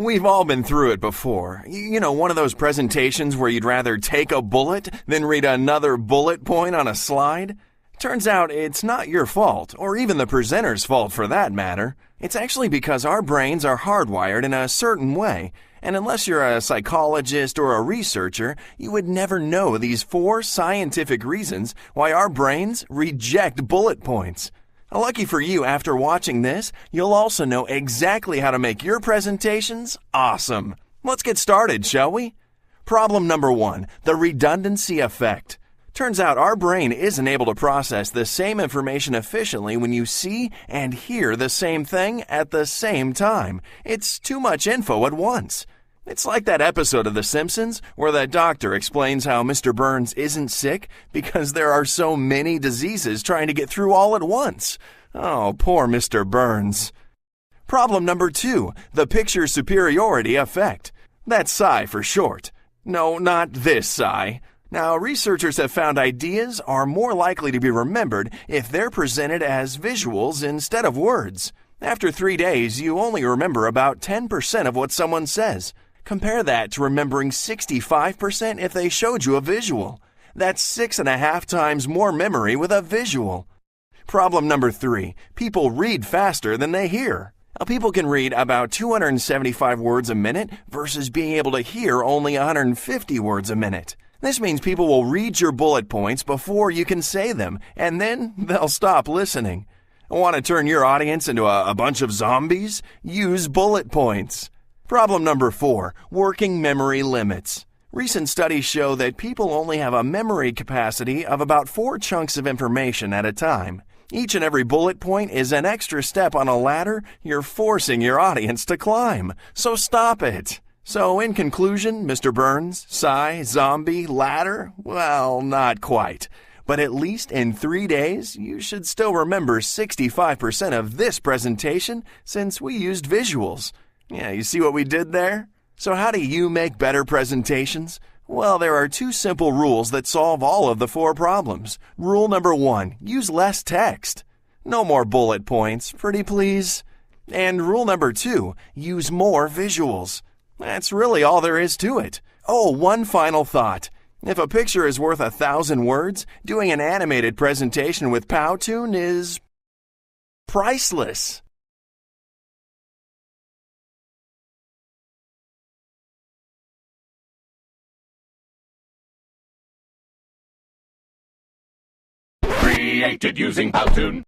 We've all been through it before. You know, one of those presentations where you'd rather take a bullet than read another bullet point on a slide? Turns out it's not your fault, or even the presenter's fault for that matter. It's actually because our brains are hardwired in a certain way, and unless you're a psychologist or a researcher, you would never know these 4 scientific reasons why our brains reject bullet points. Lucky for you, after watching this, you'll also know exactly how to make your presentations awesome. Let's get started, shall we? Problem number 1, the redundancy effect. Turns out our brain isn't able to process the same information efficiently when you see and hear the same thing at the same time. It's too much info at once. It's like that episode of The Simpsons where the doctor explains how Mr. Burns isn't sick because there are so many diseases trying to get through all at once. Oh, poor Mr. Burns. Problem number 2, the picture superiority effect. That's PSI for short. No, not this PSI. Now, researchers have found ideas are more likely to be remembered if they're presented as visuals instead of words. After 3 days, you only remember about 10% of what someone says. Compare that to remembering 65% if they showed you a visual. That's 6.5 times more memory with a visual. Problem number 3, people read faster than they hear. Now, people can read about 275 words a minute versus being able to hear only 150 words a minute. This means people will read your bullet points before you can say them, and then they'll stop listening. Want to turn your audience into a bunch of zombies? Use bullet points. Problem number 4, working memory limits. Recent studies show that people only have a memory capacity of about 4 chunks of information at a time. Each and every bullet point is an extra step on a ladder you're forcing your audience to climb. So stop it. So in conclusion, Mr. Burns, PSI, zombie, ladder? Well, not quite. But at least in 3 days, you should still remember 65% of this presentation since we used visuals. Yeah, you see what we did there? So how do you make better presentations? Well, there are 2 simple rules that solve all of the 4 problems. Rule number 1, use less text. No more bullet points, pretty please. And rule number 2, use more visuals. That's really all there is to it. Oh, one final thought. If a picture is worth 1,000 words, doing an animated presentation with PowerPoint is priceless. Created using PowerPoint.